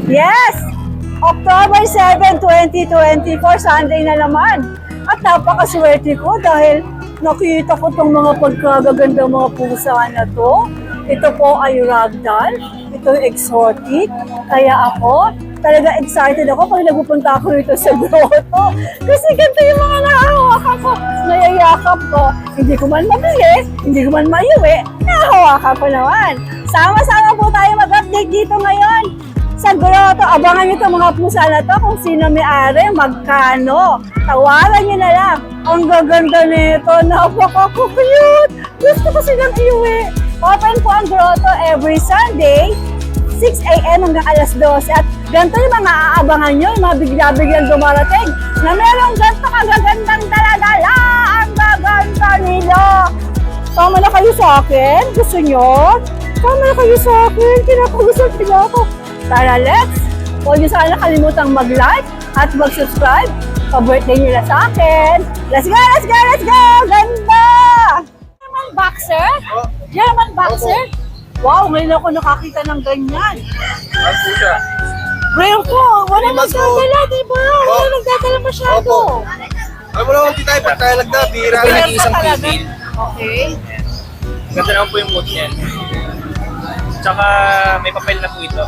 Yes! October 7, 2024, Sunday na naman. At napakaswerte ko dahil nakita ko itong mga pagkagagandang mga pusa na to. Ito po ay ragdoll. Ito ay exotic. Kaya ako, talaga excited ako pag nagpupunta ako rito sa grotto. Kasi ganito yung mga nahahawakan ko. Nayayakap ko. Hindi ko man mabili, hindi ko man maiuwi, nahahawakan ko naman. Sama-sama po tayo mag-update dito ngayon. Sa grotto, abangan nyo itong mga pusa na to kung sino may-ari, magkano. Tawaran nyo na lang. Ang gaganda nito, napaka-cute. Gusto ko silang iuwi. Open po ang grotto every Sunday, 6 a.m. hanggang alas 12. At ganito yung mga aabangan nyo, yung mga bigla-biglang dumarating na merong ganito kagagandang dala-dala. Ang gaganda nila. Sama na kayo sa akin? Gusto nyo? Sama na kayo sa akin? Kinakagusto nila ako. Tara, let's! Huwag nyo sana kalimutang mag-like at mag-subscribe. Pa-birthday nila sa akin. Let's go, let's go, let's go! Ganda! German boxer? German boxer? Wow, ngayon ako nakakita ng ganyan. Ano po siya? Rare po, wala nagdadala, diba? Wala nagdadala masyado. Alam mo naman, tayo pag tayo nagda, bihira Rare na. pa Isang talaga. pipil. Okay. Ganda naman po yung mood niyan. Tsaka may papel na po ito.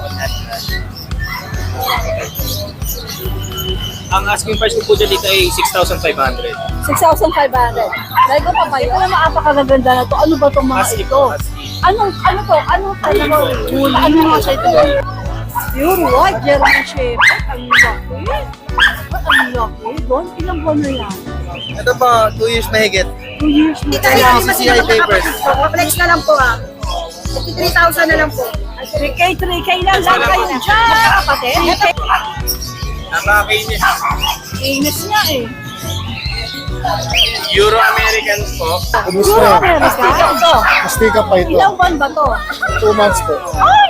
Ang asking price ko po dyan dito ay 6,500. 6,500. Lego pa ba yun? Alam mo, apakagaganda na to. Ano ba itong mga Husky ito? po, husky. Ano to? Ano talaga? Ano nga siya ito? Pure white German Shepherd. Ang laki. Ang laki. Doon, ilang buwan na yan? Ito pa, 2 years na higit. 2 years na Kaya yan. CCI papers. Flex na lang po ah. 3,000 na lang po. 3K lang kayo dyan, kapatid. Napaka-kinis. Inis niya eh. Euro-American po. Puro America. Ito. Mastika pa ito. Ilang buwan ba to? 2 months po. Ay!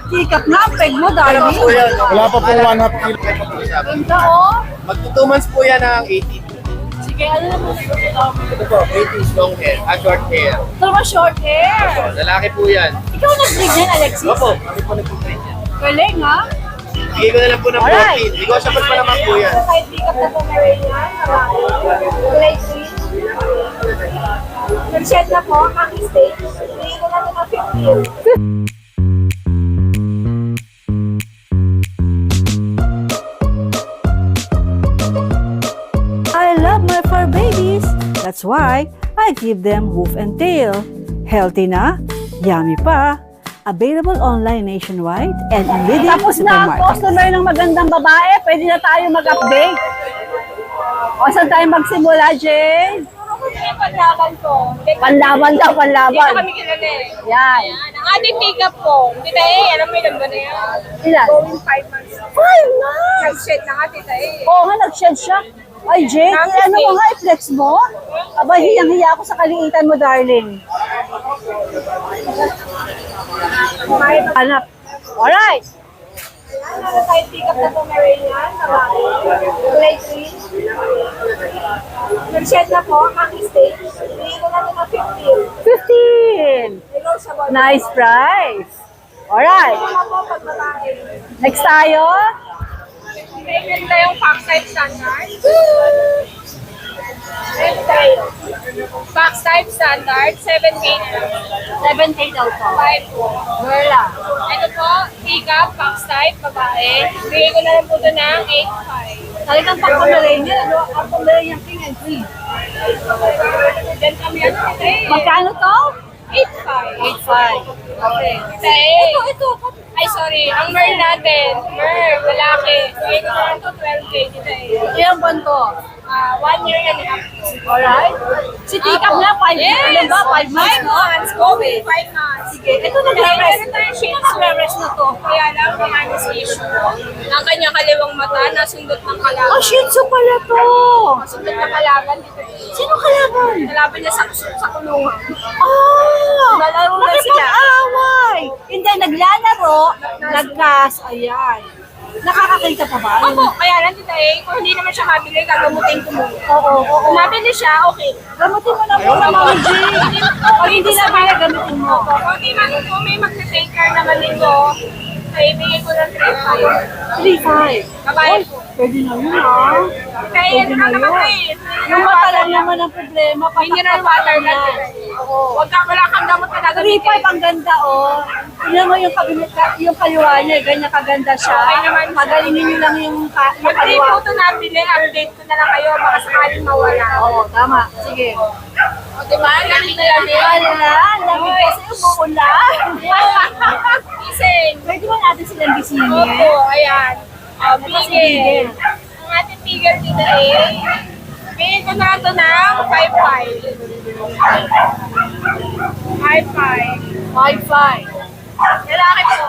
Tikap na ang peg mo, darling. Wala pa pong 1/2 kilo. Ganda oh. Mag-2 months po yan ng 18. Sige, ano na po? Ito po, British long hair, short hair. Ito naman short hair. Lalaki po yan. Ikaw nag-break yan, Alexis? Opo, kami po nag-train yan. Galing ha? Bigay ko na lang po ng Alright. 14. Negotiable pa naman po yan. Kahit tikap na Pomeranian, kulay green. Nag-shed na po, aking stage. Bigay ko na ng 15. I love my fur babies. That's why I give them hoof and tail. Healthy na, yummy pa. Available online nationwide and in leading Tapos na ang supermarkets. customer ng magandang babae, pwede na tayo mag-update. O saan tayo magsimula, Jane? Panlaban ko. Panlaban daw, Dito panlaban. kami kilala eh. Yan. Ayan. Ang ating take-up po. Tita eh, alam mo ilan ba na yan? Ilan? Going 5 months. 5 months! Nag-shed na nga, tita eh. Oo nga, nag-shed siya. Ay, Jane, ano mo nga, i-flex mo? Aba, hiyang-hiya ako sa kaliitan mo, darling. Hanap. Alright. Ayan, ano tayo take-up na Pomeranian. Kulay green. Nag-shed na po, aking stage. Bigay ko na ito ng 15. 15! Negotiable. Nice price. Alright. Wala po pag babae. Next tayo. Meron tayong pack type standard. Meron tayo. Pack type standard, 7K na lang. 7K daw to. 5 po. Girl ah. Ito po, pick-up, pack type, babae. Bigay ko na lang po ito ng 8.5. Talagang pang-Pomeranian, ano? Ang Pomeranian King and Queen. Diyan kami ano ito eh. Magkano to? 8.5. 8.5. Okay. Ito eh. Ito. Ay, sorry. Ang mer natin. Mer, lalaki. Bigay ko na lang ito 12K dito eh. Ilang buwan to? 1 year and a half. Alright. Si Tikap na, 5 Yes! ba? 5 months, 5 no? months. Going 5 months. Sige, ito nagre-rest. Meron tayong shih Sino tzu. nagre-rest na to? Kaya lang, panganis issue. Ang kanyang kaliwang mata, nasundot ng kalaban. Oh, Shih Tzu pala to. Nasundot ng kalaban dito eh. Sino kalaban? Nalaban niya sa kulungan. Ah! Nalaro na sila. Nakipag-away. Hindi, naglalaro, nagkas, ayan. Nakakakita pa ba? Opo, kaya lang tita eh, kung hindi naman siya mabili, gagamutin ko muna. Oo. Kung mabili siya, okay. Gamutin mo na muna, Mami G. Pag hindi na maya, gamitin mo. Opo, kung may mag-take care naman nito, ibigay ko ng 3.5. 3.5. Babae po. Pwede na yun, ah. Kaya yun naman naman eh. Yung mata lang naman ang problema. Mineral water lang. Oo. Wala kang gamot na gagamitin. 3.5 ang ganda, oh. Tingnan mo yung kabinet, yung kaliwa niya, ganyan kaganda siya. Okay naman. Pagalingin niyo lang yung Pag di kaliwa. po ito nabili, update ko na lang kayo. Baka sakaling mawala. Oo, tama. Sige. O diba? Lamig na lamig. Wala, lamig kasi umuulan. Ising. Pwede ba natin silang bisinin? Opo, ayan. Bigel. Bigel. Ang ating bigel dito eh. Bigyan ko na ito ng 5.5. 5.5. 5.5. Lalaki po.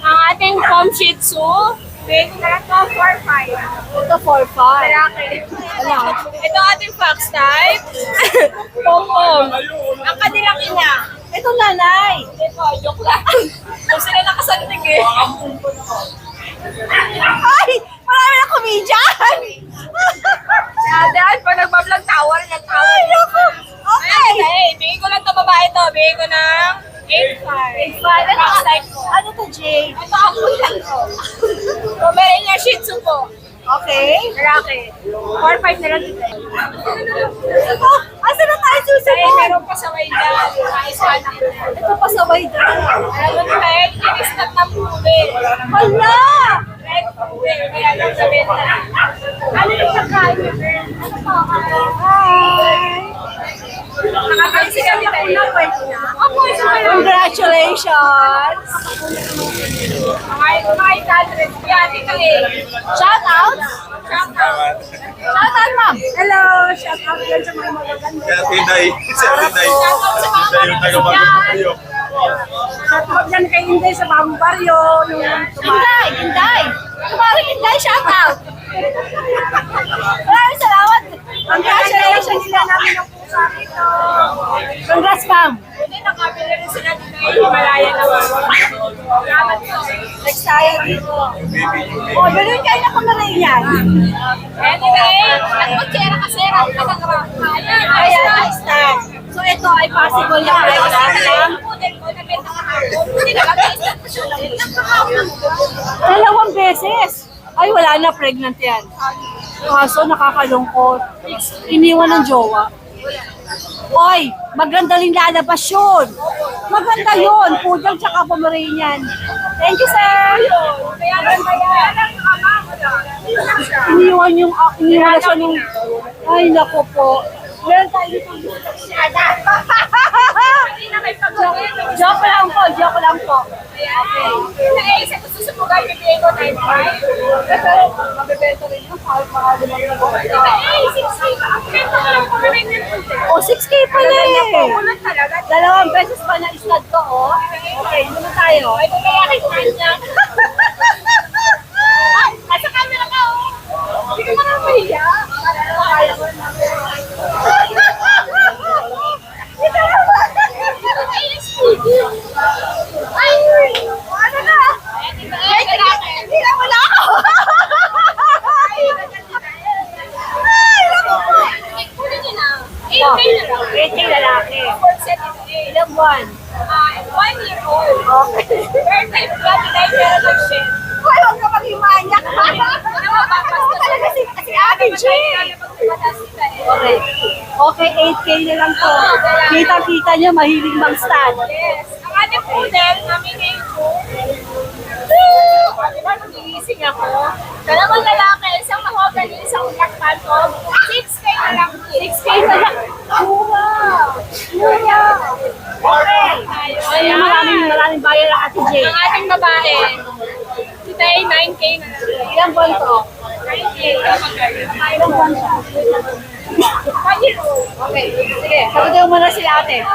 Ang ating Pom Shih Tzu, bigyan ko na ito 4.5. Ito 4.5. Lalaki. Wala. Ito ating fox type. Pom-pom. Ang kanilang ina. Ito nanay. Hindi po, joke lang. Kung sila nakasandig eh. Ay! Marami na komedyan! Si Adan, pag nagbablog, tower na tower. Ay, naku! Okay! Ay, bigay ko lang ito babae to. Bigay ko ng 8.5. 8.5. Fox type po. Ano to, Jay? Ito ang lang ko. Pomeranian Shih Tzu po. Okay. Lalaki. 4.5 na lang dito. Oh, asa na tayo Ay, susunod? meron pa sa Wayda. Ayos ka na. Ito pa sa way down. Alam mo ba, inistat ng puli. Hala! Red puli. Kaya lang sa benta. Ano yung pagkain niyo, girl? Ano pa? Hi! Nakakain sila ni Tayo. Opo, isa pa lang. Congratulations! Mga ikalres. Yan, ito eh. Shout out! Shout out. Shout out, ma'am! Hello! Shout out yan sa mga magaganda. Kaya Tinday, si Tinday. Shout out sa mga Siya yung taga-bagong tayo. Shout out yan kay Inday sa bagong baryo. Inday! Inday! Kumari Inday, shout out! Maraming salamat! Congratulations sila namin ang pusa rito! Congrats, ma'am! Hindi, nakabili rin sila dito yung Himalaya naman. Salamat po. Next tayo dito. Oh, bilhin kayo na kumarin yan. Anyway, nagpagkera kasi rin ka ng kaya. Kaya next time. So ito ay possible na price lang. Dalawang beses. Ay, wala na, pregnant yan. Kaso nakakalungkot. Iniwan ng jowa. Oy, maganda rin lalabas yun. Maganda yun. Pudang tsaka Pomeranian. Thank you, sir. Kaya ganda yan. Iniwan na siya nung... Ay, naku po. Meron tayo dito. Hindi na may pag-gawin. Joke lang po, joke lang po. Okay. Sa gusto sa bugay, bibigay ko 9.5. Pero, mabibenta rin yung mahal Ay, 6.5. Ang benta ko lang po, may nilpunte. O, 6K pala eh. Kulang talaga. Dalawang beses pa na-stud ko, oh. Okay, muna tayo. Ay, bumayaki ko rin niya. Ay, nasa camera ka, oh. Hindi ka naman mahiya. Kaya ko na. Ay, ano na? Hindi na wala ako. Ay, naku po. Kunin niyo na. 8K na lang. 8K lalaki. Full set ito eh. Ilang buwan? 1 year old. Okay. Birthday blood na pero nag-share. Hoy, huwag ka mag-himanyak. Ako talaga si Ate G. Okay. Okay, 8K na lang to. Kita-kita niyo, mahilig mang-stud. Yes. Ang ating poodle, namin ngayon po. Di ba, nagigising ako? Dalawang lalaki, isang mahogany, isang black phantom. 6K na lang. 6K na lang. Wow! Wow! Okay. Ay, maraming bayan ang Ate J. Ang ating babae, si Tay, 9K na lang. Ilang buwan to? 9K. Ilang buwan siya? 1 year old. Okay, sige. Sagutin mo muna si ate.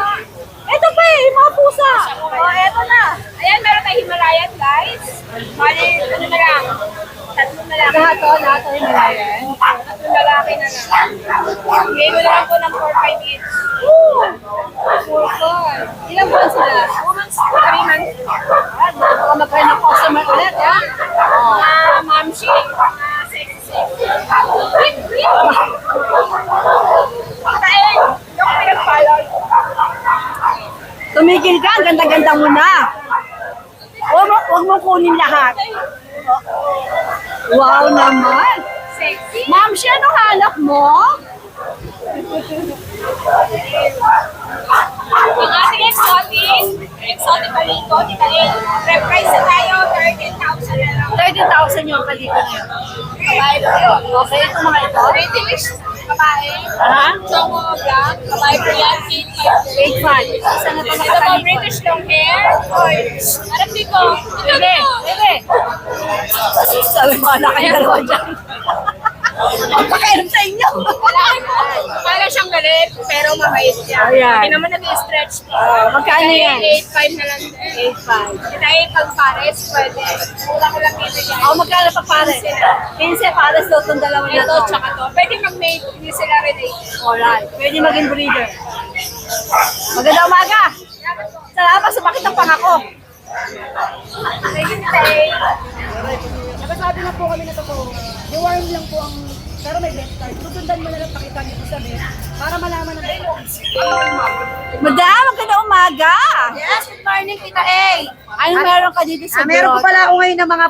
Ito pa eh, mga pusa. Oh, eto na. Ayan, meron tayong Himalayan, guys. Bali, ano na lang. 3 na lang. Lahat to, Himalayan. 3 lalaki na lang. Bigay ko lang po ng 4-5 each. Super. Ilang buwan sila? 2 months, 3 months. Baka magkaroon ng customer ulit, ha? Mga mamshi, mga sexy. Kain, yung pinagpalon. Tumigil ka, ang ganda-ganda mo na. Huwag Wow naman. Sexy. Ma'am, siya anong hanap mo? Ang ating exotic palito, tita A. Reprice na tayo, 13,000 na lang. 30,000 yung palito na yun. Babae po yun. Okay, ito mga ito. British, babae. Ha? Choco black, babae po yan, 8,500. 8,500. Isa na ito Ito po, nakatalikod. British long hair. Harap dito. Bebe, bebe. Sabi mo, anak kayo dalawa dyan. Ang pakialam sa inyo. Lalaki po. Para siyang galit, pero mabait siya. Ayan. Hindi naman nag-stretch po. Magkano yan? 8,500 na lang din. 8,500. Kita A pag pares, pwede. Mura ko lang dito yan. Ako magkano pa pares? 15 pares daw itong dalawa na Ito, to. tsaka to. Pwede mag-mate, hindi sila related. Alright. Pwede maging breeder. Magandang umaga. Salamat sa bakit ng pangako. Thank you, Tay. Nakasabi na po kami na totoo. Deworm lang po ang, pero may bet card. Susundan mo na lang pakita niyo po sa bet para malaman na Madam, magandang umaga. Yes, good morning, Tita A. Anong meron ka dito sa Meron po pala ako ngayon ng mga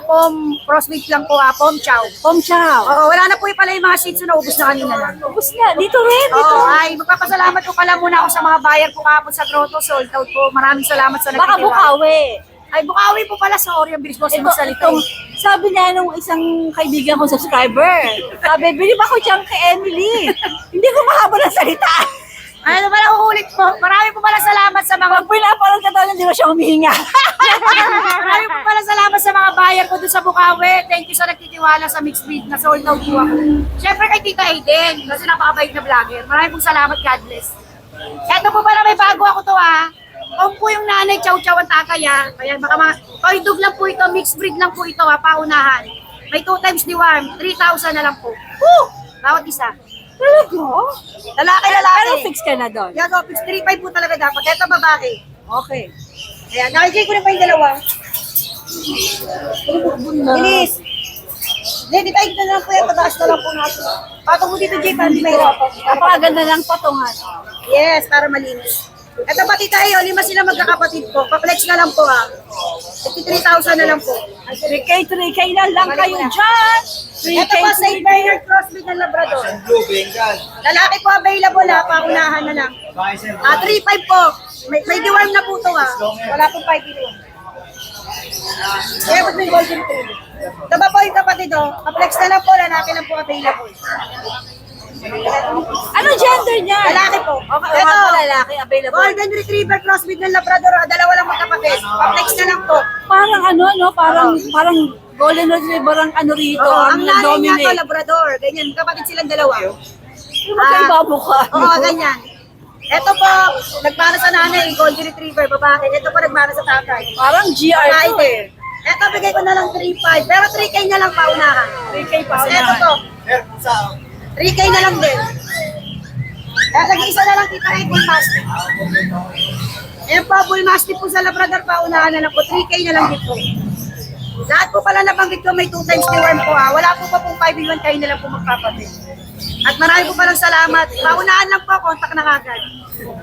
crossbreed lang po, pom chow. Pom chow. Oo, wala na po pala yung mga shih tzu na ubos na kanina lang. Ubus na. Dito rin. Dito. Oo, ay magpapasalamat po pala muna ako sa mga buyer ko kahapon sa Grotto, sold out po. Maraming salamat sa Baka nagtitiwala. bukawi. Ay, bukawi po pala sa Orion Bilis Boss Ito, magsalita. itong, sabi niya nung isang kaibigan ko subscriber, sabi, bilib ako dyan kay Emily. Hindi ko mahaba ng salita. Ano pala uulit po? Marami po pala salamat sa mga Pag pinapalang ka daw, hindi mo siya humihinga. Marami po pala salamat sa mga buyer ko doon sa Bukawi. Thank you sa nagtitiwala sa mixed breed na sold out po ako. Siyempre kay Tita Aiden, kasi napakabait na vlogger. Maraming pong salamat, God bless. Eto po pala may bago ako to ha. Kung po yung nanay, chow-chow ang tatay ha. Ayan, baka mga toy dog lang po ito, mixed breed lang po ito ha, paunahan. May 2 times deworm, 3,000 na lang po. Woo! Bawat isa. Talaga? Lalaki. Pero fix ka na doon. Yan o, 3,500 po talaga dapat. Eto babae. Okay. Ayan, nakikita ko na pa yung dalawa. Bilis! Hindi, tayo na lang po yan. Pataas na lang po natin. Patong mo dito, Jay, para hindi mahirapan. Napakaganda ng patungan. Yes, para malinis. Ito pati tayo, 5 sila magkakapatid po. Pa-flex na lang po ha. 53,000 na lang po. 3K na lang kayo dyan. 3K, Ito po, St. Bernard Crossbreed ng Labrador. Blue, Bengal. Lalaki po available ha, paunahan na lang. 3,500 po. May deworm na po ito ha. Wala pong 5 kilo. Kaya ba't may golden tooth? Ito ba po yung kapatid o? Pa-flex na lang po, lalaki lang po available. Ano gender niya? Lalaki po. Okay, Ito, mga lalaki available. Golden Retriever Crossbreed ng Labrador, dalawa lang magkapatid. Pa-flex na lang po. Parang ano, no? Parang golden retriever ang ano rito. Oo, ang nanay niya to, dominate. Labrador. Ganyan, kapatid silang dalawa. Magkaiba mo ka. Oo, ganyan. Ito po, nagmana sa nanay, Golden Retriever, babae. Ito po, nagmana sa tatay. Parang GR to eh. Ito, bigay ko na lang 3,500. Pero 3K na lang paunahan. 3K pa. Ito to, 3K na lang din. Nag-iisa na lang kita kay Bull Mastiff. Ayan po, Bull Mastiff po sa Labrador, paunahan na lang po. 3K na lang din po. Lahat po pala nabanggit ko may 2 times deworm po ha. Wala po pa pong 5 kayo na lang po magpapatid. At marami po palang salamat. Paunahan lang po, contact na kagad.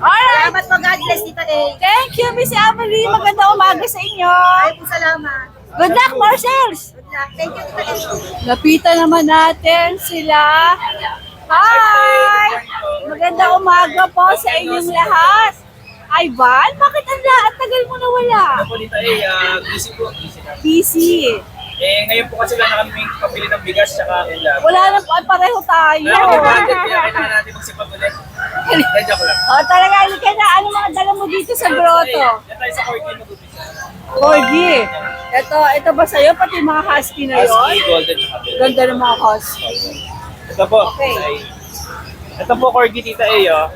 Alright. Salamat po, God bless, Tita A. Thank you, Miss Emily. Magandang umaga sa inyo. Ay po, salamat. Good luck, Marcels. Good luck. Thank you, Tita A. Lapitan naman natin sila. Hi! Magandang umaga po sa inyong lahat. Ivan, bakit ang tagal mo nawala? Ano po dito busy po. Busy na. Busy. Ngayon po kasi lang na kami pabili ng bigas tsaka ulam. Wala na po, pareho tayo. Pero may budget kaya kailangan natin magsipag ulit. Joke lang. O talaga, halika na. Ano mga dala mo dito sa grotto? Yan tayo sa Corky mag-upisa. Corgi. Ito ba sa'yo? Pati mga husky na Husky, yun? golden tsaka black. Ganda ng mga husky. Ito po. Okay. Ito po Corgi Tita A, oh.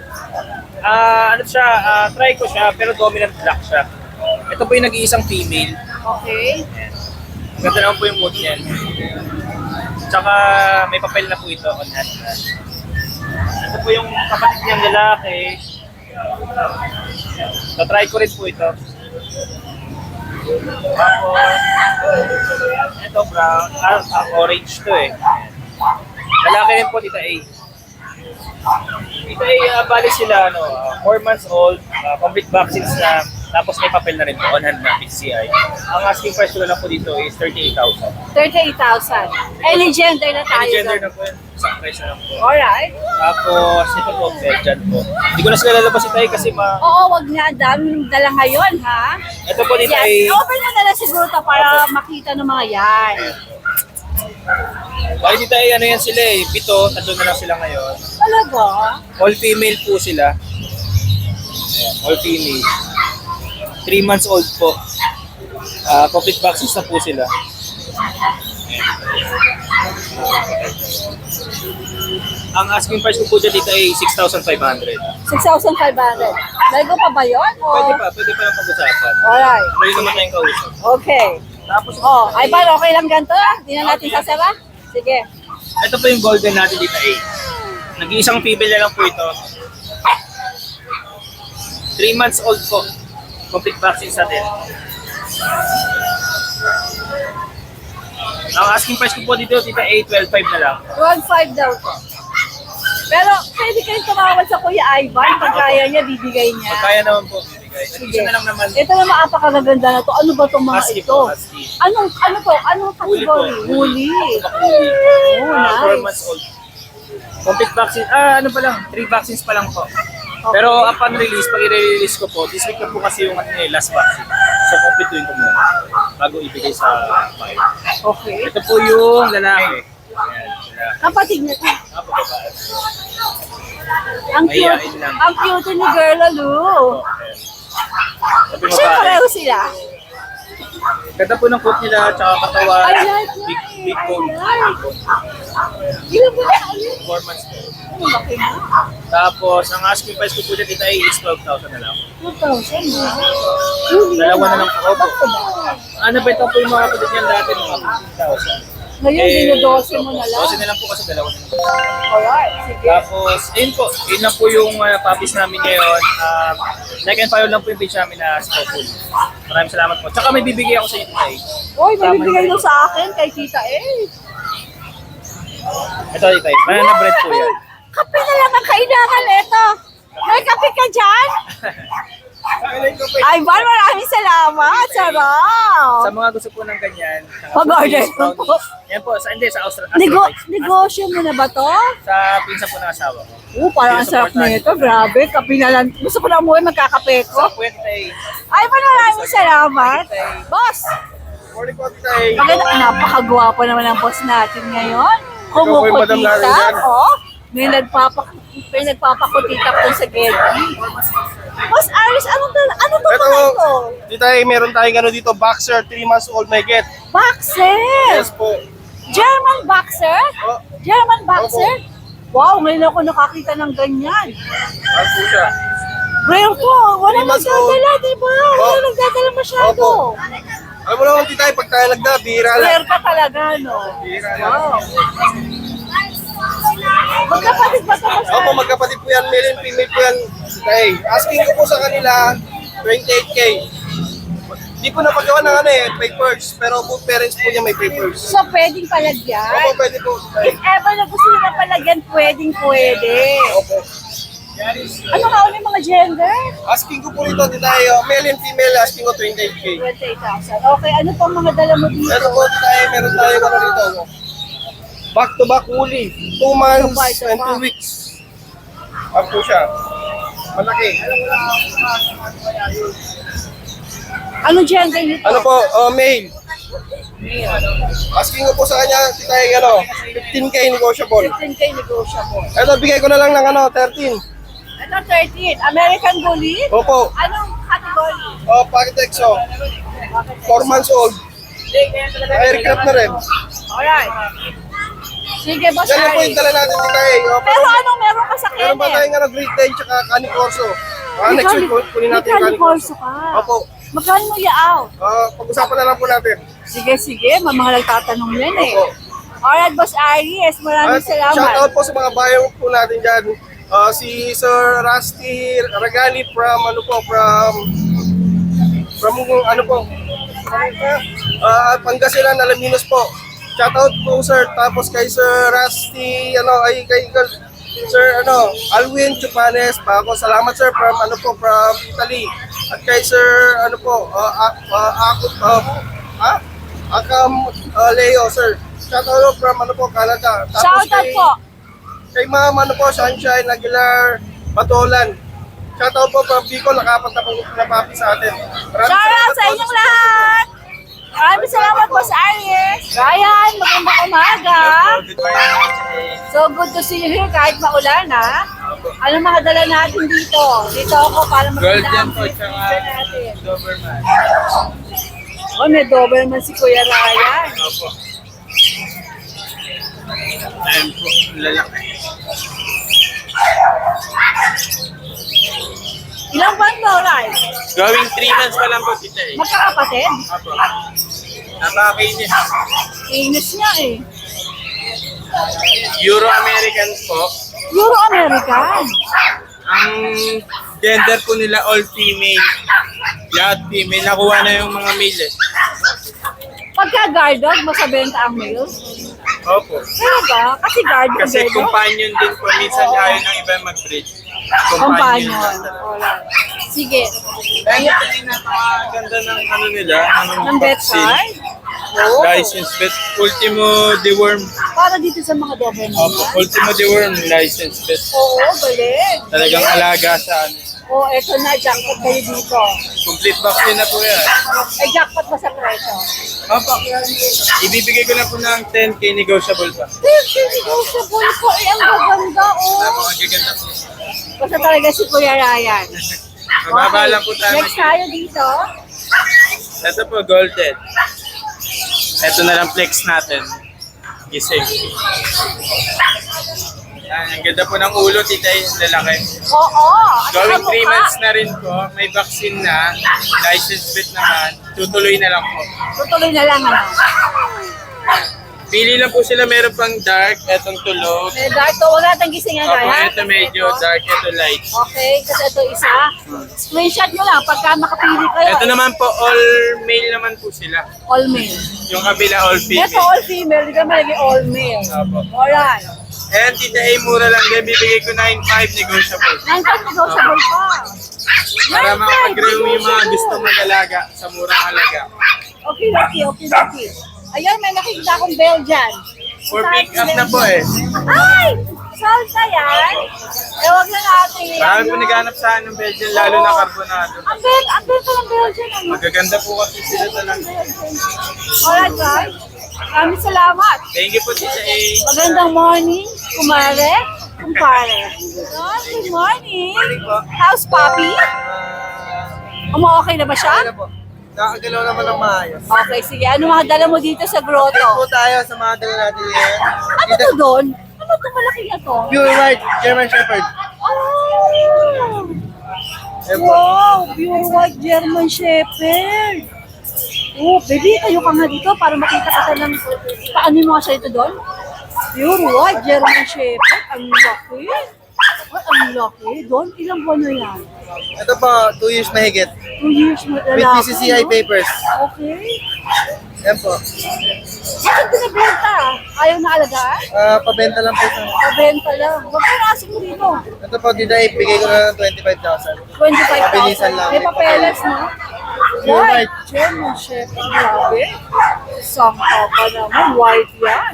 Ano siya, try ko siya, pero dominant black siya. Ito po yung nag-iisang female. Okay. Ganda naman po yung mood niyan. Tsaka may papel na po ito on hand. Ito po yung kapatid niyang lalaki. Na-try ko rin po ito. Tapos, ito brown, orange to eh. Lalaki rin po Tita A. Tita A, bali sila 4 months old, complete vaccines na. Tapos may papel na rin po, on hand na PCI. Ang asking price ko na lang po dito is 38,000. 38,000. Any gender na tayo. Any gender doon. na po yun, isang price na lang po. Alright. Tapos ito po, Belgian po. Hindi ko na sila lalabas tayo kasi Oo, wag na. Dami dala ngayon, ha? Ito po dito Yes. ay... Open mo na lang siguro to para makita ng mga yan. Bali dito ay ano yan sila eh, 7, 3 na lang sila ngayon. Talaga? All female po sila. Ayan, all female. 3 months old po. Complete vaccines na po sila. Ang asking price ko po dyan dito ay 6,500. 6,500. Lego pa ba yun? Pwede pa lang pag-usapan. Alright. Pwede naman tayong kausap. Okay. Tapos, Ay ba, okay lang ganito? Hindi na natin sasara? Sige. ito po yung golden natin dito ay. Nag-iisang female na lang po ito. 3 months old po. Complete vaccines natin. Ang asking price ko po dito ay 12,500 na lang. 12,500 daw to. Pero pwede kayong tumawag sa Kuya Ivan pag kaya niya, bibigay niya. Kaya naman po bibigay. Nag-isa na lang naman. Ito naman apakagaganda na to. Ano ba itong mga Husky ito? po, husky. Anong to? Anong Huli po. category? Huli. Oh, 4 nice. months old. Complete vaccine. Ano pa lang? 3 vaccines pa lang po. Pero upon release, pag i-release ko po, this week na po kasi yung last vaccine. So, complete ko muna bago ibigay sa buyer. Okay. Ito po yung lalaki. Ayan, lalaki. Kapatid niya to. Apo, babae. Ang cute. Mahihain lang. Ang cute ni Girl Lalo. Sabi mo Siya ba? pareho sila. Ganda po ng coat nila, tsaka katawan. I like Big bone. Ilan mo na ulit? 4 months po. Ano laki na? Tapos, ang asking price ko po dito ay is 12,000 na lang. 2,000. Dalawa na lang po. Opo. Back to back. Ano ba ito po yung mga kapatid niyan dati, mga 15,000. Ngayon, dinodose mo na lang. 12 na lang po kasi dalawa na lang. Alright, sige. Tapos, ayun po, yun lang po yung puppies namin ngayon. Like and follow lang po yung page namin na Skopul. Maraming salamat po. Tsaka may bibigay ako sa inyo today. Uy, may bibigay mo sa akin kay Tita Eh. Ito, ito. Banana bread po yan. Kape na lang ang kailangan ito. May kape ka dyan? Ay, Val, maraming salamat. Sa Sarap. mga gusto po ng ganyan. Mag-order brownies. po. Yan po, hindi, sa Australia. Negosyo mo na ba to? Sa pinsa po ng asawa ko. Parang ang sarap na ito. Grabe, kape na lang. Gusto ko na umuwi, magkakape ko. Sa po yan, tay. Ay, Val, maraming salamat. Boss, Morning po, tay. maganda. Napakagwapo naman ang boss natin ngayon. Madam Kumukutita. Larian. Oh, may nagpapakutitak dun sa Geddy. Boss Aris, ano to Ito, to? dito ay meron tayong ano dito, boxer, 3 months old may get. Boxer! Yes po. German boxer? Oh, German boxer? Wow, ngayon ako nakakita ng ganyan. ano po siya? Rare to, wala 3 months old. nagdadala, diba? Wala Oh. nagdadala masyado. Opo. Alam mo naman, tita, pag tayo nagda, bihira lang. Rare ka talaga, no? Bihira lang. Wow. Magkapatid ba ito, boss Opo, Aris? magkapatid po yan, male and female po yan. Tay, asking ko po sa kanila, 28K. Di po napagawa ng papers, pero both parents po niya may papers. So, pwedeng palagyan? Opo, pwede po. Tay. If ever na gusto nila palagyan, pwede. Opo. Ano nga ulit mga gender? Asking ko po rito, tita, male and female, asking ko 28K. 28,000. Okay, ano pang mga dala mo dito? Ito po, tayo, meron tayo ano rito. Back-to-back woolly. 2 months and 2 weeks. Up po siya. Malaki. Ano gender nito? Ano po, male. Asking ko po sa kanya, tita, 15K negotiable. 15K negotiable. Ito, bigay ko na lang ng 13. Ito 13. American Bully? Opo. Anong category? Pocket Exo. 4 months old. Aircraft na rin. Alright. Sige, boss Yan lang po Ari. yung dala natin, tita. Pero anong meron ka sa Meron pa kennel? tayong Great Dane tsaka Canis Corso. Next week, kunin natin yung Canis Corso Corso. ka. Opo. Magkano mo yaaw? Pag-usapan na lang po natin. Sige. Mga nagtatanong yan eh. Opo. Alright, boss Aries. Maraming salamat. Shout out po sa mga bayan po natin dyan. Si Sir Rusty Regali from Pangasinan, Alaminos po. Shout out po sir. Tapos kay Sir Rusty, kay Sir Alwin Chupanes pa ako. Salamat sir from Italy. At kay Sir, ano po, Akam Leo, sir. Shoutout from ano po, Canada. Tapos Shoutout po. Kay Ma'am, ano po, Sunshine Aguilar, Batolan. Shoutout po from Bicol, nakapat na po napapi sa atin. Maraming Shoutout sa po. inyong lahat! Maraming salamat po sa Aries. Ryan, magandang umaga. So good to see you here kahit maulan ha. Anong mga dala natin dito? Dito ako para maganda ang picture natin. Doberman. Oh, may Doberman si Kuya Ryan. Ayun po, lalaki. Ilang buwan ba, Ryan? Going 3 months pa lang po, tita eh. Magkakapatid? Apo. Napaka-kinis. English niya eh. Euro-American po. Euro-American. Ang gender po nila all female. Lahat female. Nakuha na yung mga male eh. Pagka guard dog, masabenta ang male. Opo. Pero ba? Kasi guard dog. Kasi companion din po. Minsan ayaw ng iba mag-breed. Companion. Alright. Sige. Kaya napakaganda ng ano nila. Ng vet card? Oh. License vet. Ultimo deworm. Para dito sa mga Doberman. Opo. Ultimo deworm license vet. Oo, galing. Talagang alaga sa ano. Oh, eto na, jackpot kayo dito. Complete vaccine na po yan. Eh, jackpot ba sa presyo? Opo. Ibibigay ko na po ng 10k negotiable pa. Negotiable po. Eh, ang gaganda, oh. Napakaganda po. Basta talaga si Kuya Ryan. Mababa lang po tayo. Next tayo dito. Ito po, golden. Ito na lang flex natin. Gising. Yan, ang ganda po ng ulo, tita, yung lalaki. Oo. Going 3 mukha. months na rin po, may vaccine na, license fit naman, tutuloy na lang po. Tutuloy na lang, ano. Pili lang po sila, meron pang dark, etong tulog. May dark to. Wala tayong gisingan, Opo, Ryan. ito medyo dark, ito light. Okay, kasi ito isa. Screenshot nyo lang pagka makapili kayo. Ito naman po, all male naman po sila. All male. Yung kabila, all Ito female. all female. Di ka malagi all male. Opo. Alright. And tita A, mura lang din, bibigay ko 9.5 negotiable. Nandun negotiable pa. Para makapag-groom yung mga negotiable. gusto mag-alaga sa murang halaga. Okay. Ayun, may nakikita akong Belgian. For pick up na po eh. Ay! Salsa yan? Eh, wag na natin. Marami po naghanap sa akin ng Belgian, lalo na carbonado. Ang benta ng Belgian. Ano? Magaganda po kasi sila talaga. Alright, guys. Maraming salamat. Thank you po, Tita A. Magandang morning, kumpare. Good morning. How's Papi? Okay na ba siya? Nakagalaw naman ng maayos. Okay, sige. Ano mga dala mo dito sa Po grotto? tayo sa mga dala natin ngayon. Ano to doon? Ano to malaki na to? Pure white German Shepherd. Oh! Wow! Pure white German Shepherd. Oh, baby, kayo ka nga dito para makita ka ng paano mo siya ito doon? Pure white German Shepherd. Ang laki. Ay, ang laki. Doon, ilang buwan na yan? Ito po, 2 years mahigit. 2 years na lalaki. With PCCI no? papers. Okay. Yan po. Bakit binibenta? Ayaw na alagaan? Pabenta lang po sa... Pabenta lang. Bakit asin mo dito? Ito po, dito ibigay ko na ng 25,000. 25,000. Pabilisan lang. May papeles, no? Pure white. German Shepherd. Grabe. Sangka pa naman. White yan.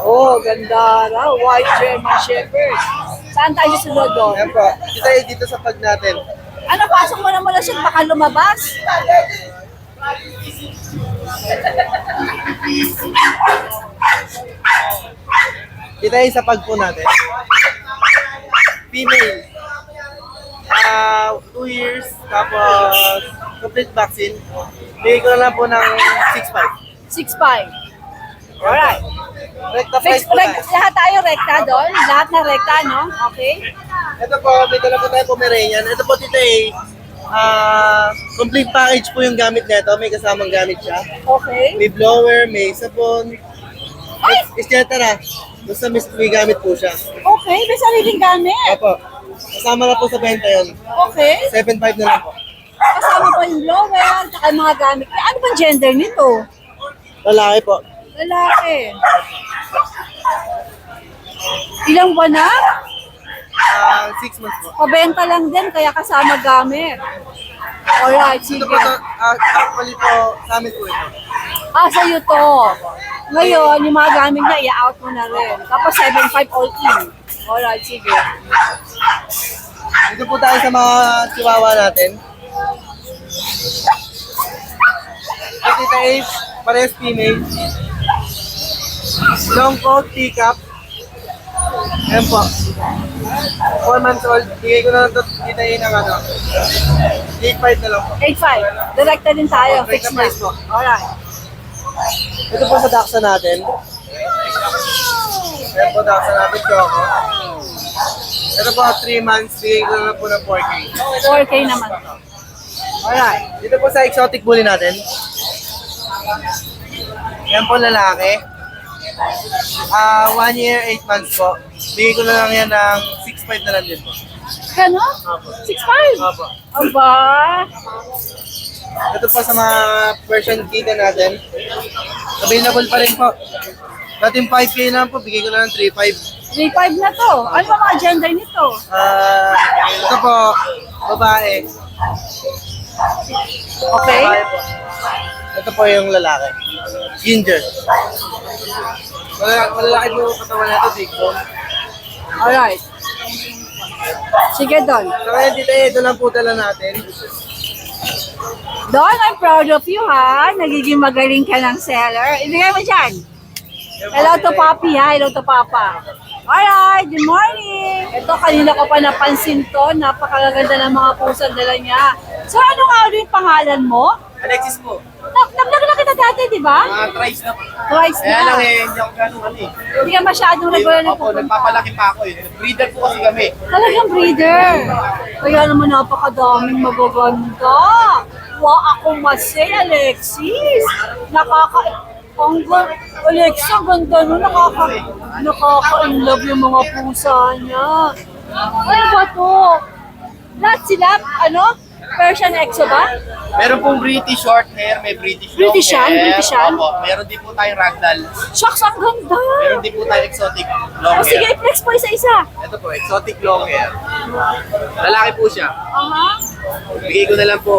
Oh, ganda raw. White German Shepherd. Saan tayo sunod doon? Yan po. Dito sa pag natin. Ano, pasok mo na muna siya. Baka lumabas. Dito sa pag po natin. Female. 2 years, tapos complete vaccine. Bigay ko na lang po ng 6.5. 6'5". Alright. Recta price po tayo. Lahat tayo rekta doon. Lahat na rekta, no? Okay. Ito po, may dala po tayo Pomeranian. Ito po, Tita A, complete package po yung gamit nito. May kasamang gamit siya. Okay. May blower, may sabon. Isyeta na. Basta may gamit po siya. Okay, may sariling gamit. Opo. Kasama na po sa benta yun. Okay. 7.5 na lang po. Kasama po yung blower, tsaka yung mga gamit. Ano bang gender nito? Lalaki po. Lalaki. Ilang buwan na? 6 months po. Pabenta lang din, kaya kasama gamit. Alright, Ito sige. po, actually po, sa amin po ito. Sa'yo to. Ngayon, yung mga gamit niya, i-out mo na rin. Tapos 7.5 all in. Alright, sige. Dito po tayo sa mga chihuahua natin. At Tita Ace, parehas female. Long coat, teacup. Ayan po. 4 months old. Bigay ko na lang ito, Tita Ace, ng ano. 8.5 na lang po. 8.5. Direkta din tayo. Direct Fix na na. price po. Alright. Ito po sa Dachshund natin. Ayan po Dachshund natin, Choco. Ito po, 3 months. Bigay ko na lang po ng 4K. 4K naman to. Alright. Dito po sa exotic bully natin. Yan po lalaki. 1 year, 8 months po. Bigay ko na lang yan ng 6.5 na lang din po. Kano? 6.5? Opo. Aba. Ito po sa mga Persian kitten natin. Available pa rin po. Dating 5K lang po, bigay ko na ng 3.5. 3.5 na to. Ano ba mga gender nito? Ito po, babae. Okay? Babae po. Ito po yung lalaki. Ginger. Malalaki po yung katawan na ito, big bone. Alright. Sige, Don. So ngayon dito, ito lang po tala natin. Don, I'm proud of you, ha? Nagiging magaling ka ng seller. Ibigay mo dyan. Hello to Papi, ha? Hello to Papa. Alright, good morning. Ito, kanina ko pa napansin to. Napakaganda ng mga pusang dala niya. So, ano nga ulit yung pangalan mo? Alexis po. Nag-vlog na kita dati, di ba? Mga tries na po. Twice Kaya lang na. hindi ako gano'ng ano eh. Hindi ka masyadong regular na Opo, nagpapalaki pa ako eh. Breeder po kasi kami. Talagang breeder. Kaya naman napakadaming magaganda. Wow, ako masay, Alexis. Alexa, ganda nun. Nakaka-inlove yung mga pusa niya. Ano ba to? Lahat sila, ano? Persian Exo ba? Meron pong British short hair, may British long British yan? hair. British yan? Opo, meron din po tayong ragdoll. Shucks, ang ganda. Meron din po tayong exotic long O sige, hair. i-flex po isa-isa. Ito po, exotic long hair. Lalaki po siya. Aha. Bigay ko na lang po.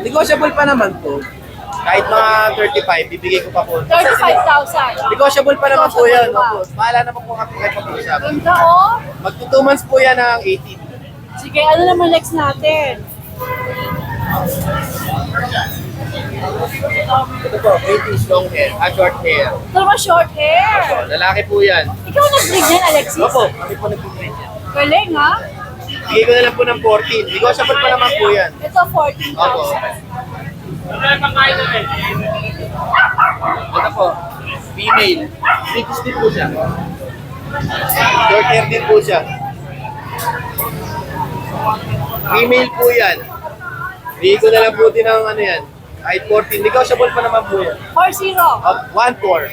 Negotiable pa naman po. Kahit mga 35, bibigay ko pa po. 35,000. Negotiable pa naman po yan. Opo. Bahala naman po kami kahit pag-usap. Ganda, oh. Magto 2 months po yan ng 18. Sige, ano naman next natin? Ito po, British long hair, short hair. Ito naman short hair. Lalaki po yan. Ikaw nag-breed yan, Alexis? Opo, kami po nag-breed yan. Galing, ha? Bigay ko na lang po ng 14. Negotiable pa naman po yan. Ito, 14,000. Opo. Ito po, female. British din po siya. Short hair din po siya. Female po yan. Bigay ko na lang po din ng ano yan. Kahit 14. Negotiable pa naman po yan. 4-0. 1-4. 1-4.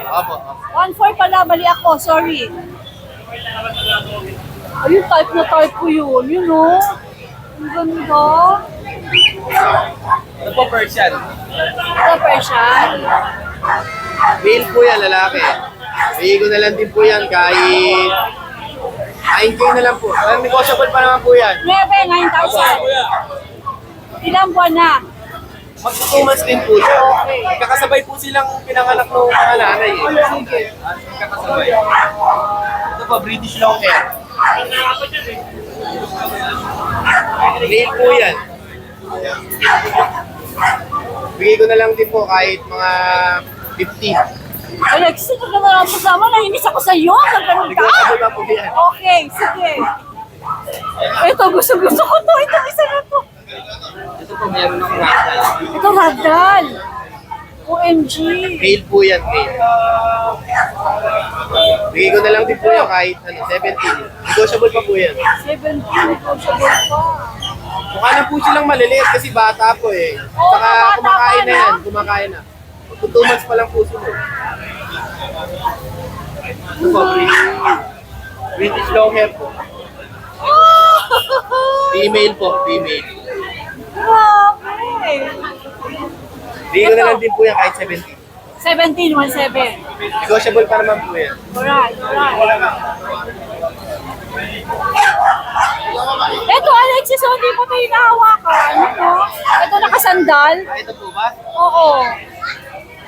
Opo. 1-4 pala, mali ako. Sorry. Ayun, type na type ko yun. Yun, oh. Ang ganda. Ito po, Persian. Ito, Persian. Male po yan, lalaki. Bigay ko na lang din po yan kahit 9K na lang po. Negotiable pa naman po yan. 9,000. Ilang buwan na? Mag-2 months din po siya. Kakasabay po silang pinanganak ng mga nanay eh. Kakasabay. Ito pa, British long hair. Male po yan. Bigay ko na lang din po kahit mga 15. Alexis, ito ka na lang kasama. Nainis ako sa iyo. Gagano'n ka. Negotiable pa po yan. Okay, sige. Ito, gusto ko to. Ito, isa na to. Ito po, meron ng ragdoll. Ito, ragdoll. OMG. Male po yan, male. Bigay ko na lang din po yan kahit 17. Negotiable pa po yan. 17, negotiable pa. Mukha na po silang maliliit kasi bata po eh. Oo, Saka bata kumakain pa, na no? yan, kumakain na. 2 months pa lang po sila. Ito po, British long hair po. Female po, female. Grabe. Bigay ko na lang din po yan kahit 17. 17, 1-7. Negotiable pa naman po yan. Alright, alright. Ito, Alexis, oh, hindi mo ito hinahawakan. Ano? Ito nakasandal. Ito po ba? Oo.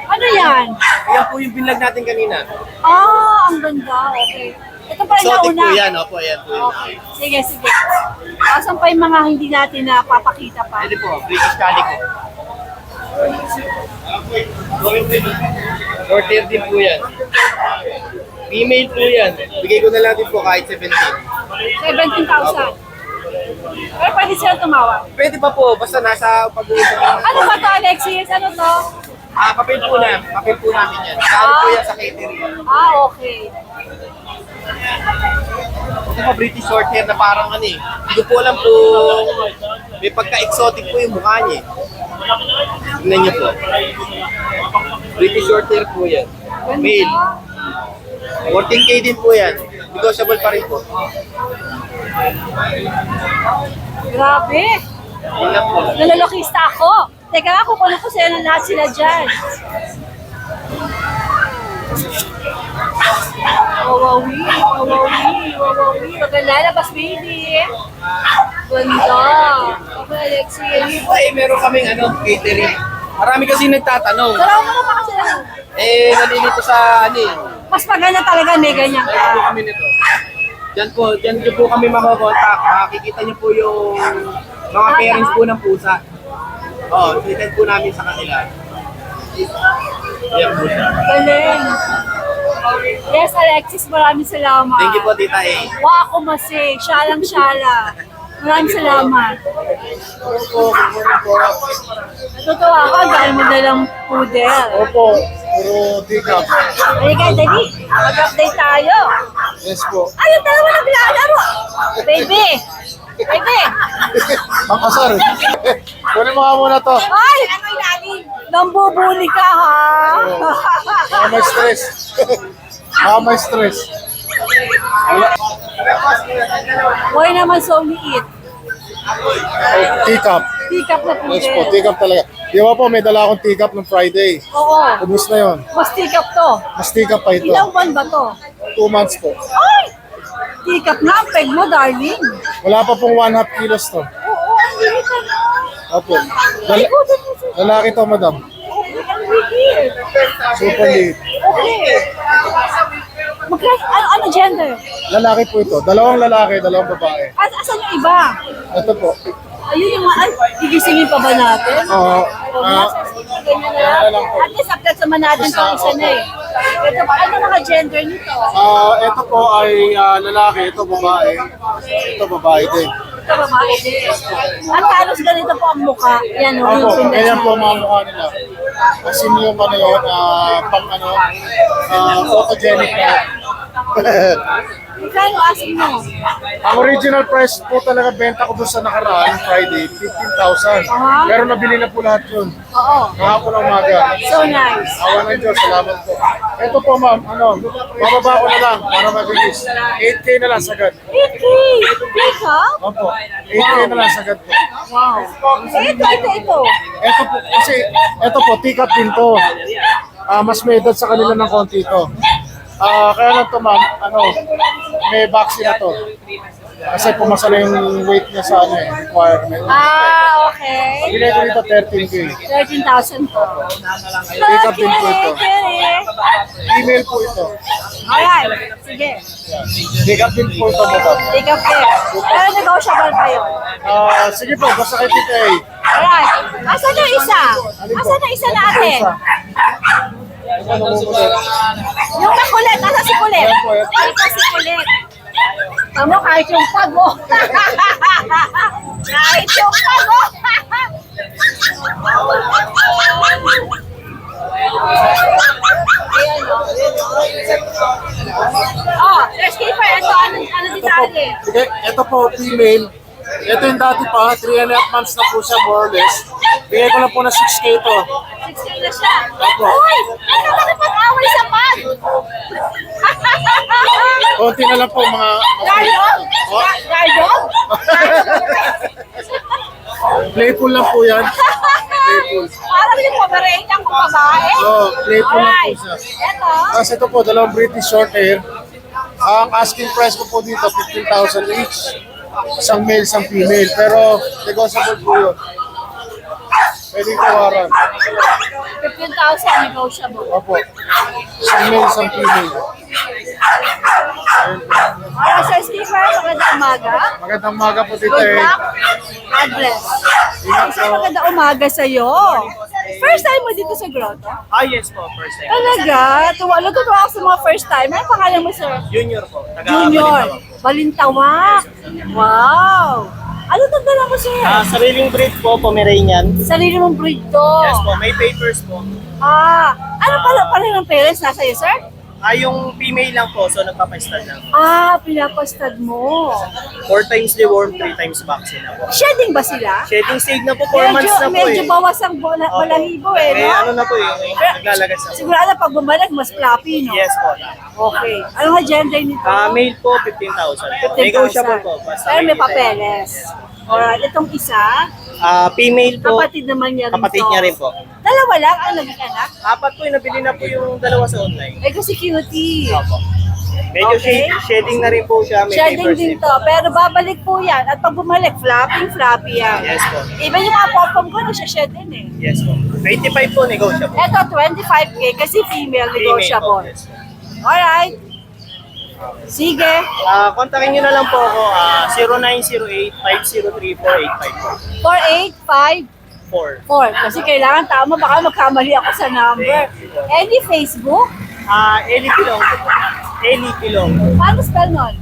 Ano yan? Yan po yung binlag natin kanina. Ah, ang ganda. Okay. Ito pa yung Exotic nauna. po yan, opo, yan po yun. Okay. Sige, sige. Asan pa yung mga hindi natin napapakita pa? Pwede po, British Calico. Short hair din po yan. Female po yan. Bigay ko na lang din po kahit 17. 17,000. Pero pwede sila tumawag. Pwede pa po, basta nasa pag-uusap. Ano ba to, Alexis? Ano to? Papel po na. Papel po namin yan. Saan po yan sa catering. Ah, okay. Ito pa British short hair na parang ano eh. Hindi ko po alam po. May pagka-exotic po yung mukha niya eh. Tingnan niyo po. British short hair po yan. Male. 14K din po yan. Negotiable pa rin po. Grabe. Yun lang po. Nalalokista ako. Teka nga, kukunin ko sa'yo ng lahat sila dyan. Wawawi, wawawi, wawawi. Maganda, labas baby. Ganda. Okay, Alexis. Ay, meron kaming ano, catering. Marami kasi nagtatanong. Taraw mo naman kasi lang. Nalilito sa ano eh. Mas maganda talaga may ganyan Kaya po ka. kami nito. Diyan niyo po kami makakontak. Makikita niyo po yung mga parents po ng pusa. Oh, sitend po namin sa kanila. Yan po siya. Galing. Yes, Alexis, maraming salamat. Thank you po, Tita A. Wow, ako masig. Syalang-syala. Maraming salamat. Natutuwa ako dahil mo dalang poodle. Opo, puro teacup. Halika, dali. Mag-update tayo. Yes po. Ay, yung dalawa naglalaro. Baby. Baby. Makasar. Kunin mo nga muna to. Ay! Ano ilalim? Nambubuli ka, ha? Baka may stress. Baka may stress. Why naman so liit? Teacup. Teacup na Yes po, poodle. teacup talaga. Di ba po, may dala akong teacup nung Friday. Oo. Ubus na yon. Mas teacup to. Mas teacup pa ito. Ilang buwan ba to? 2 months po. Ay! Teacup na ang peg mo, darling. Wala pa pong 1/2 kilos to. Oo, ang liit na. Opo. Lalaki to, madam. Ang liit. Super liit. Okay. Ano gender? Lalaki po ito. Dalawang lalaki, dalawang babae. At asan yung iba? Ito po. Ayun yung ay, gigisingin pa ba natin? Oo. Ganyan na lang. At least update naman natin itong isa na eh. Ito pa, ano mga gender nito? Ito po ay lalaki, ito babae. Ito babae din. Ito babae din. At halos ganito po ang mukha. Yan o, yung Opo, pindas. ganyan po ang mga mukha nila. Kasi yung ano yun, pang ano, photogenic na. Kano asin mo? Ang original price po talaga benta ko doon sa nakaraan, Friday, 15,000. Pero nabili na po lahat yun. Oo. Kahapon ng umaga. So nice. Awa ng Diyos, salamat po. Ito po ma'am, bababa ko na lang para mabilis. 8K na lang sagad. 8K! Pick up? Opo, 8K na lang sagad po. Wow. Ito. Ito po, kasi ito po, tikat din to. Mas may edad sa kanila ng konti to. Kaya lang to ma'am, may vaccine na to. Kasi pumasa na yung weight niya sa requirement. Ah, okay. Bigay ko dito 13K. 13,000 po. Pick up din po ito. Female po ito. Alright, sige. Pick up din po ito, madam. Take up care. Pero negotiable pa yun. Sige po, basta kay Tita A. Alright. Asan yung isa? Asan yung isa natin? Ano mo ulit? Yung makulit. Asan si kulit? Ayan po, ayan. Ito si kulit. Tamo kahit yung pag mo. Kahit yung pag mo. Ayan o. Oh, let's keep her. Ito, ano detalye? Okay, ito po, female. Ito yung dati pa, 3.5 months na po siya, more or less. Bigay ko lang po na 6K ito. 6K na siya. Opo. Uy! Ano ba napag-away sa pag? Konti na lang po mga... Gardog? Oh, Gardog? playful lang po yan. Playful. Parang yung paborito kong babae. Playful lang po siya. Ito. Tapos ito po, dalawang British short hair. Ang asking price ko po dito, 15,000 each. Isang male, isang female. Pero negotiable po yun. Pwede tawaran. 15,000 negotiable. Opo. Isang male, isang female. Alright, Sir Skipper, magandang umaga. Magandang umaga po, Tita Good Ed. luck. God bless. Ingat Sir, po. magandang umaga sa'yo. First time mo dito sa grotto? Ah, yes po, first time. Talaga? Natutuwa ako sa mga first time. Ano pangalan mo, sir? Junior po. Junior. Balintawak. Wow. Ano itong dala mo, sir? Sariling breed po, Pomeranian. Sarili mong breed to. Yes po, may papers po. Ano pala ng parents nasa iyo, sir? Yung female lang po, so nagpapa-stud lang. Pinapastad mo. 4 times deworm, 3 times vaccine na po. Shedding ba sila? Shedding stage na po, 4 months na po Medyo eh. bawas ang balahibo eh, no? Ano na po eh, naglalagas na po. Sigurado pag bumalik, mas floppy, no? Yes po. Okay. Ano nga gender nito? Male po, 15,000. 15,000. Negotiable po. Basta Pero may kita. papeles. Alright, itong isa, Female po, kapatid naman niya rin kapatid to. niya rin po. Dalawa lang ang naging anak? 4 po, nabili na po yung dalawa sa online. Eh kasi cutie. Opo. Medyo Okay. shedding na rin po siya. May Shedding papers din din to, pero babalik po yan. At pag bumalik, floppy yan. Yes po. Even yung mga pom-pom ko, nasa-shed din eh. Yes po. 25 po, negotiable. Ito, 25K kasi female negotiable. Female po, yes. Alright. Sige. Kontakin nyo na lang po ako, 0908-503-4854. 4854. Kasi kailangan tama, baka magkamali ako sa number. Any Facebook? Eli Pilong. Eli Pilong. Paano spell nun?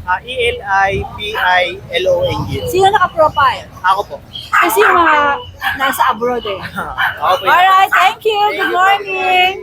ELIPILONG. Sino naka-profile? Ako po. Kasi yung mga nasa abroad eh. Ako po. Alright, thank you. Good morning.